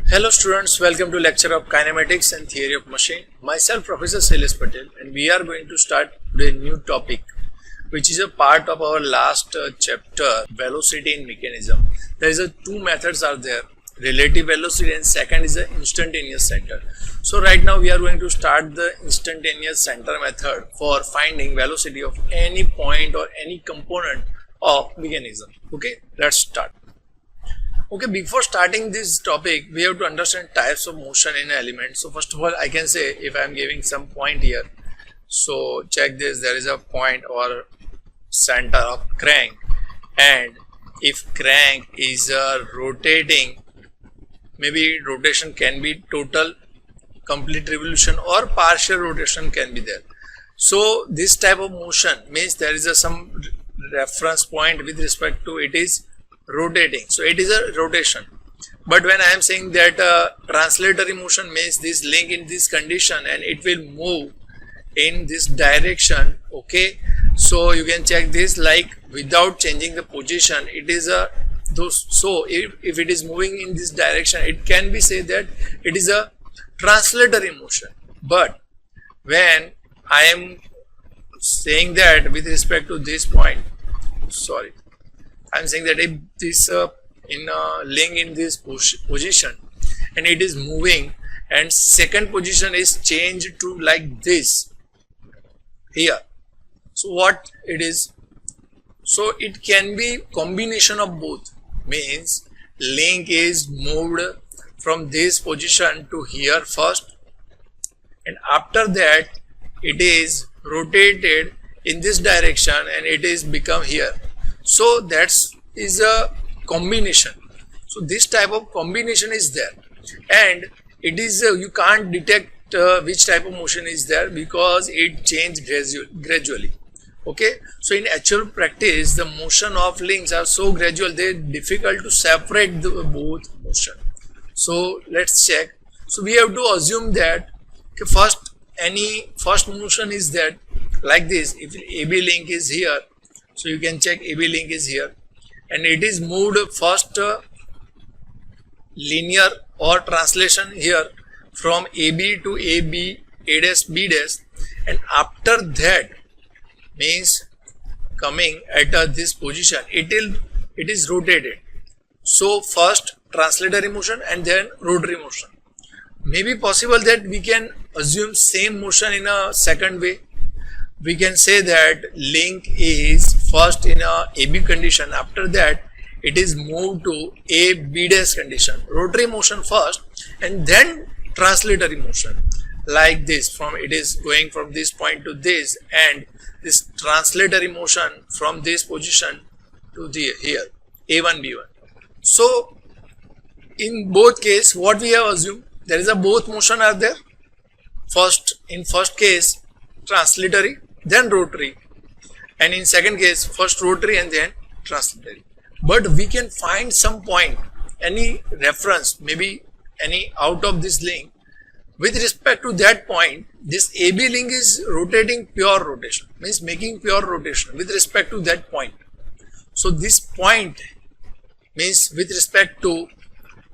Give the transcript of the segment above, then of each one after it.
Hello students, welcome to lecture of Kinematics and Theory of Machine. Myself Professor Shailesh Patel, and we are going to start today a new topic which is a part of our last chapter, velocity in mechanism. There is two methods are there, relative velocity and second is the instantaneous center. So right now we are going to start the instantaneous center method for finding velocity of any point or any component of mechanism. Okay, let's start. Okay, before starting this topic, we have to understand types of motion in an element. So first of all, I can say if I am giving some point here, so check this, there is a point or center of crank, and if crank is rotating, maybe rotation can be total, complete revolution or partial rotation can be there. So this type of motion means there is some reference point with respect to it is rotating, so it is a rotation. But when I am saying that translatory motion means this link in this condition and it will move in this direction. Okay, so you can check this like without changing the position, it is a so if it is moving in this direction, it can be said that it is a translatory motion. But when I am saying that with respect to this point, sorry, I am saying that if this in a link in this position and it is moving and second position is changed to like this here, so what it is? So it can be combination of both, means link is moved from this position to here first, and after that it is rotated in this direction and it is become here. So that is a combination. So this type of combination is there, and it is you can't detect which type of motion is there because it changes gradually. Okay, so in actual practice the motion of links are so gradual they are difficult to separate the both motion. So let's check. So we have to assume that first motion is that like this. If AB link is here, so you can check AB link is here and it is moved first linear or translation here from AB to AB, A dash, B dash, and after that means coming at this position, it is rotated. So first translatory motion and then rotary motion. Maybe possible that we can assume same motion in a second way. We can say that link is first in a AB condition, after that it is moved to A B dash condition, rotary motion first and then translatory motion like this, from it is going from this point to this, and this translatory motion from this position to the here A1 B1. So in both case what we have assumed, there is a both motion are there. In first case translatory then rotary, and in second case first rotary and then translatory. But we can find some point, any reference, maybe any out of this link, with respect to that point this AB link is rotating pure rotation, means making pure rotation with respect to that point. So this point means with respect to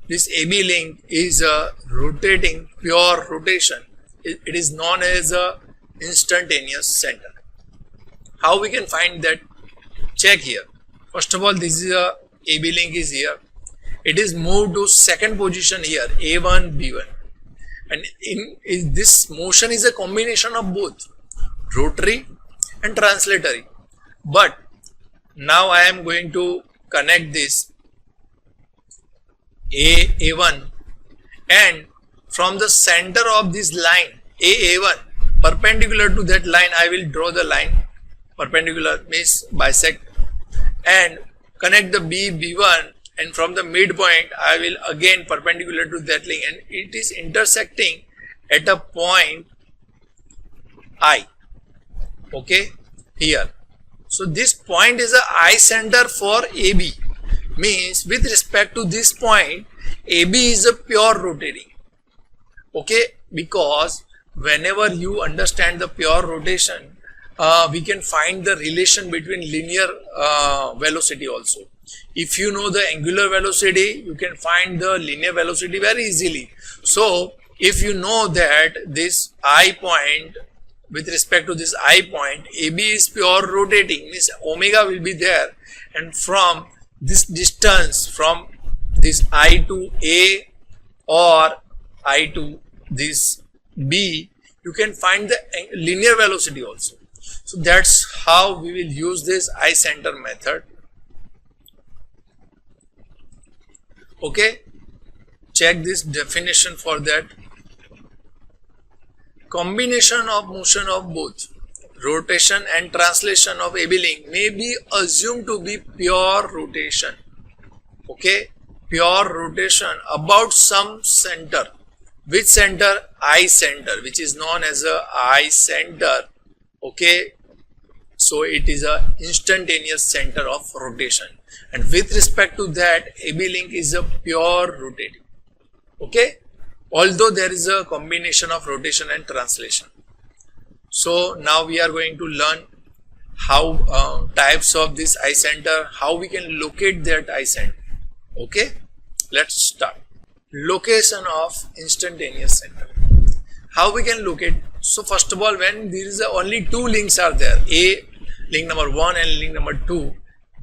this AB link is rotating pure rotation. It is known as a instantaneous center. How we can find that? Check here. First of all, this is a AB link is here. It is moved to second position here, A1 B1, and in this motion is a combination of both rotary and translatory. But now I am going to connect this A1, and from the center of this line A1 perpendicular to that line I will draw the line. Perpendicular means bisect, and connect the B1, and from the midpoint I will again perpendicular to that link, and it is intersecting at a point I. Okay, here. So this point is a I center for AB, means with respect to this point AB is a pure rotating. Okay, because whenever you understand the pure rotation, we can find the relation between linear velocity also. If you know the angular velocity, you can find the linear velocity very easily. So if you know that this I point, with respect to this I point, AB is pure rotating, means omega will be there, and from this distance from this I to A or I to this B, you can find the linear velocity also. So that's how we will use this I center method. Okay, check this definition for that. Combination of motion of both rotation and translation of AB link may be assumed to be pure rotation. Okay, pure rotation about some center. Which center? I center, which is known as a I center. Okay, so it is a instantaneous center of rotation, and with respect to that, AB link is a pure rotating. Okay, although there is a combination of rotation and translation. So now we are going to learn how types of this I center, how we can locate that I center. Okay, let's start. Location of instantaneous center. How we can locate? So first of all, when there is only two links are there, A link number 1 and link number 2,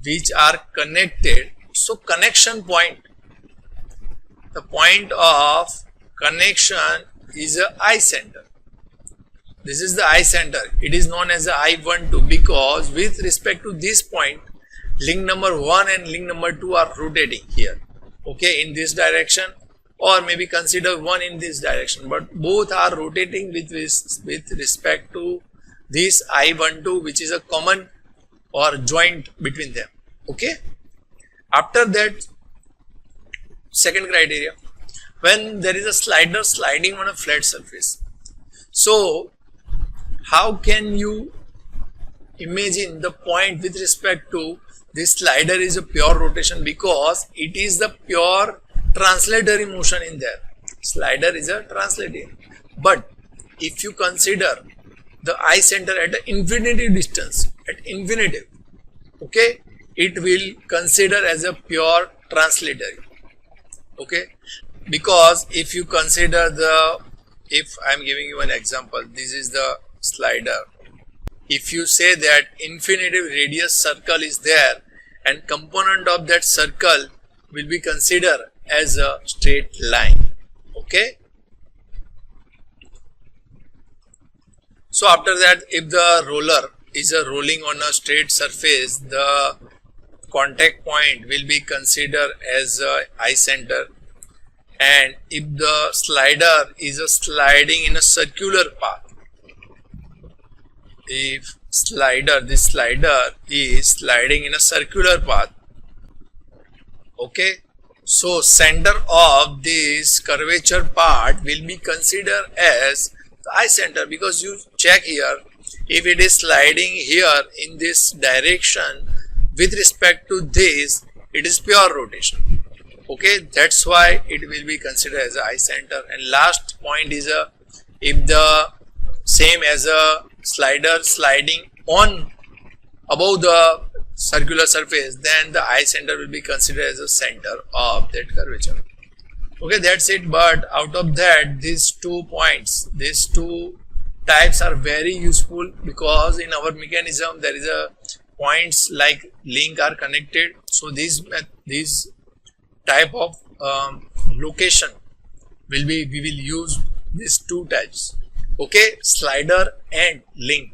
which are connected. So connection point, the point of connection is a I center. This is the I center. It is known as the I12 because with respect to this point, link number 1 and link number 2 are rotating here. Okay, in this direction, or maybe consider one in this direction, but both are rotating with respect to this I12, which is a common or joint between them. Okay, after that, second criteria, when there is a slider sliding on a flat surface. So how can you imagine the point with respect to this slider is a pure rotation? Because it is the pure translatory motion in there. Slider is a translatory. But if you consider the I center at an infinitive distance, at infinitive, okay, it will consider as a pure translatory. Okay, because if you consider the, if I am giving you an example, this is the slider. If you say that infinitive radius circle is there and component of that circle will be considered as a straight line. Okay, so after that, if the roller is a rolling on a straight surface, the contact point will be considered as a I center, and if the slider is a sliding in a circular path, if this slider is sliding in a circular path, okay, so center of this curvature part will be considered as the I center, because you check here, if it is sliding here in this direction with respect to this, it is pure rotation. Okay, that's why it will be considered as a I center. And last point is a, if the same as a slider sliding on above the circular surface, then the I center will be considered as a center of that curvature. Okay, that's it. But out of that, these 2 points, these 2 types are very useful, because in our mechanism there is a points like link are connected. So these type of location will be, we will use these 2 types. Okay, slider and link.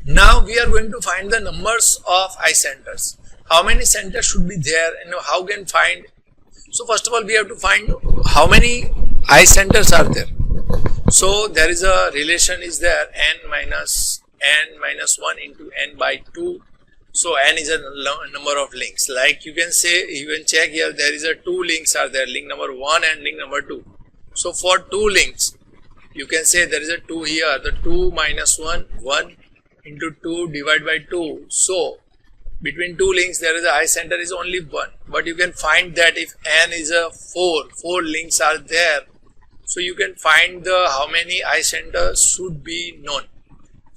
Now we are going to find the numbers of I centers. How many centers should be there, and how can find? So first of all, we have to find how many I centers are there. So there is a relation is there, n minus 1 into n by 2. So n is a number of links. Like you can say, you can check here, there is a 2 links are there, link number 1 and link number 2. So for 2 links, you can say there is a 2 here, the 2 minus 1, 1 into 2 divided by 2. So between 2 links there is a I center is only 1. But you can find that if n is a 4 links are there, so you can find the how many I centers should be known.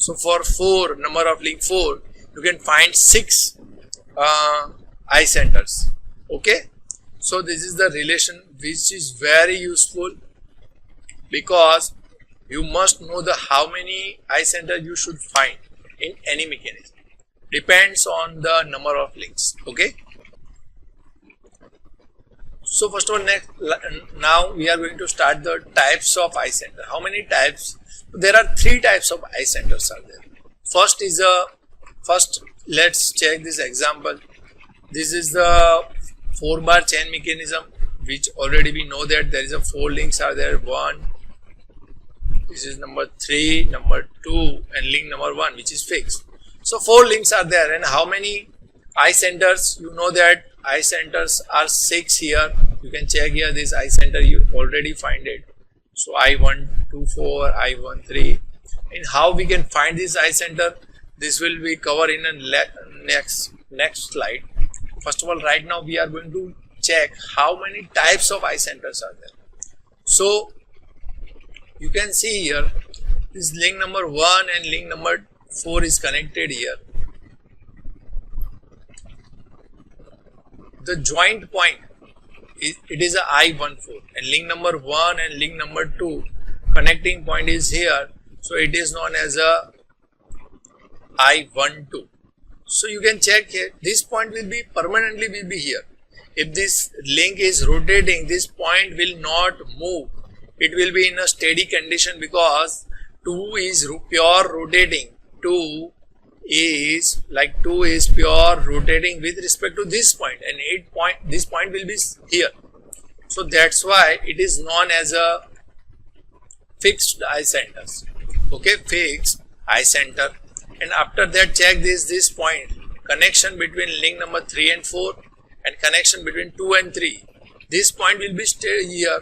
So for 4, number of link 4, you can find 6 eye centers. Okay, so this is the relation which is very useful, because you must know the how many eye centers you should find in any mechanism. Depends on the number of links. Okay, so first of all, now we are going to start the types of eye center. How many types? There are 3 types of eye centers are there. First let's check this example. This is the 4-bar chain mechanism, which already we know that there is a 4 links are there. 1, this is number 3, number 2, and link number 1, which is fixed. So 4 links are there, and how many eye centers? You know that eye centers are 6 here. You can check here this eye center, you already find it. So I124, I13. And how we can find this eye center? This will be covered in a next slide. First of all, right now we are going to check how many types of eye centers are there. So you can see here this link number 1 and link number 4 is connected here. The joint point it is a I14, and link number 1 and link number 2 connecting point is here, so it is known as a I12. So you can check here, this point will be permanently will be here. If this link is rotating, this point will not move. It will be in a steady condition, because 2 is pure rotating. 2 is pure rotating with respect to this point, and this point will be here. So that's why it is known as a fixed eye centers. Okay, fixed eye center. And after that, check this point, connection between link number 3 and 4 and connection between 2 and 3. This point will be stay here,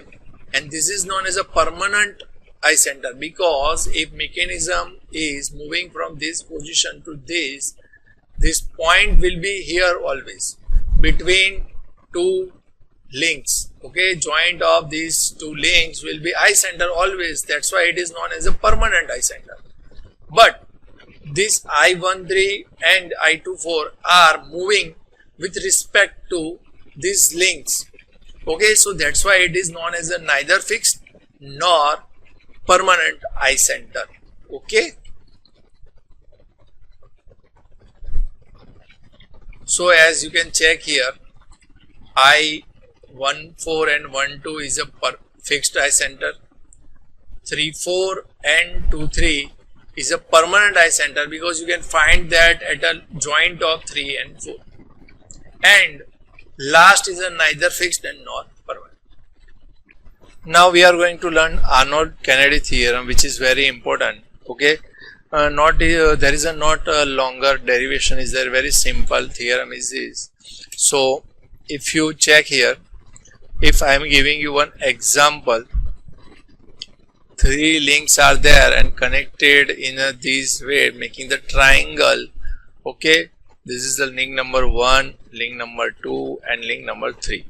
and this is known as a permanent eye center, because if mechanism is moving from this position to this point will be here always between 2 links. Okay, joint of these 2 links will be eye center always. That's why it is known as a permanent eye center. But this I13 and I24 are moving with respect to these links. Okay, so that's why it is known as a neither fixed nor permanent eye center. Okay, so as you can check here, I14 and 12 is a fixed eye center. 34 and 23 is a permanent eye center, because you can find that at a joint of 3 and 4. And last is a neither fixed and nor permanent. Now we are going to learn Arnold Kennedy theorem, which is very important. Okay, there is not a longer derivation, is there, very simple theorem is this. So if you check here, if I am giving you one example, 3 links are there and connected in this way, making the triangle. Okay, this is the link number 1, link number 2, and link number 3.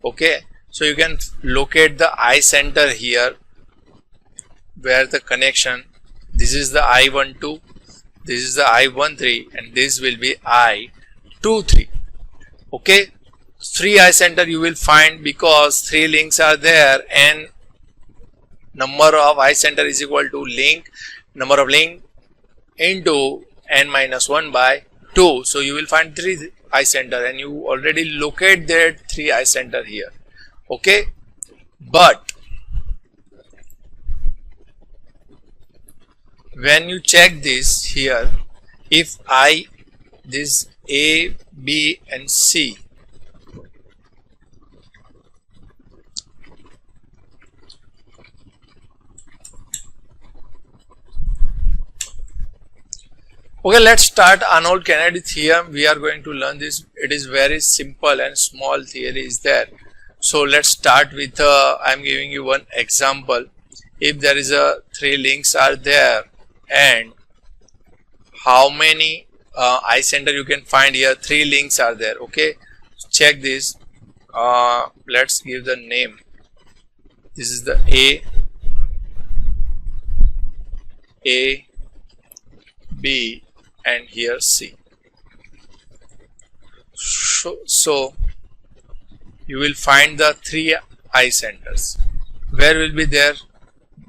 Okay, so you can locate the eye center here, where the connection, this is the I12, this is the I13, and this will be I23. Okay, 3 eye center you will find, because 3 links are there, and number of eye center is equal to number of link into n minus 1 by 2. So you will find 3 eye center, and you already locate that 3 eye center here. Okay, but when you check this here, if this A, B and C, okay, let's start Arnold Kennedy theorem. We are going to learn this. It is very simple and small theory is there. So let's start with I am giving you one example. If there is 3 links are there, and how many eye center you can find here, 3 links are there. Okay, check this. Let's give the name. This is the A, B and here C. So you will find the three eye centers. Where will be there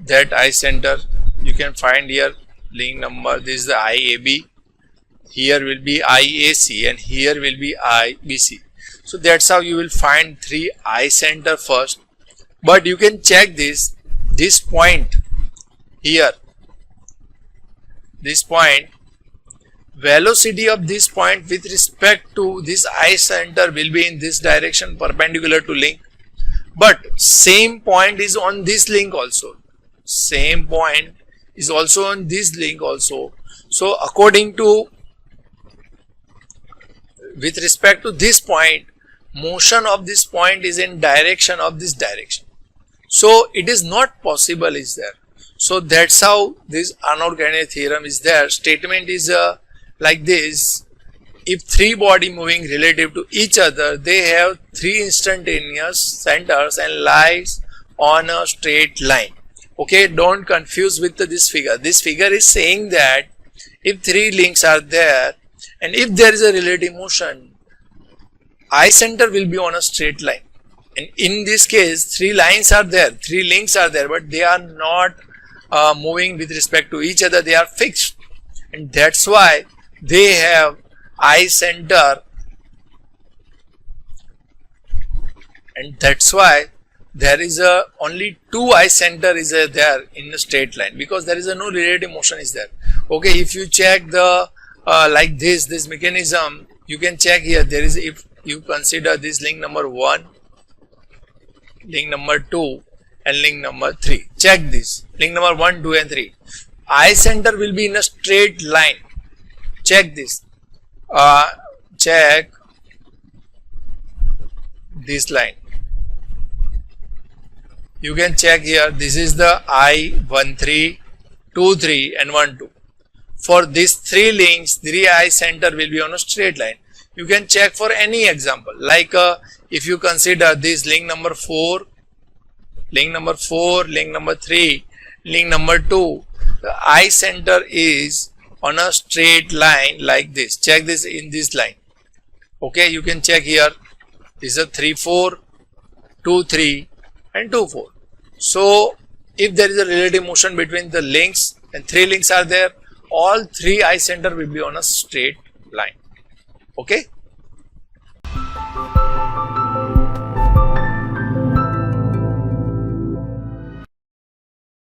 that eye center? You can find here link number. This is the IAB. Here will be IAC and here will be IBC. So that's how you will find three eye center first. But you can check this point here. This point, velocity of this point with respect to this eye center will be in this direction perpendicular to link. But same point is on this link also. Same point is also on this link also. So according to, with respect to this point, motion of this point is in direction of this direction. So it is not possible is there. So that's how this Arnold Kennedy theorem is there. Statement is like this: if three body moving relative to each other, they have three instantaneous centers and lies on a straight line. Okay, don't confuse with this figure. This figure is saying that if three links are there and if there is a relative motion, eye center will be on a straight line. And in this case, three lines are there, three links are there, but they are not moving with respect to each other, they are fixed. And that's why they have eye center, and that's why there is only two eye center is there in a straight line, because there is no relative motion is there. Okay, if you check the like this mechanism, you can check here. There is, if you consider this link number 1, link number 2 and link number 3. Check this link number 1, 2 and 3. Eye center will be in a straight line. Check this. Check this line. You can check here. This is the I13, 23 and 12. For these three links, three eye center will be on a straight line. You can check for any example. Like if you consider this link number 4, link number 4, link number 3, link number 2, the eye center is on a straight line like this. Check this in this line. Okay, you can check here. This is a 3, 4, 2, 3 and 2, 4. So if there is a relative motion between the links and three links are there, all three eye center will be on a straight line. Okay.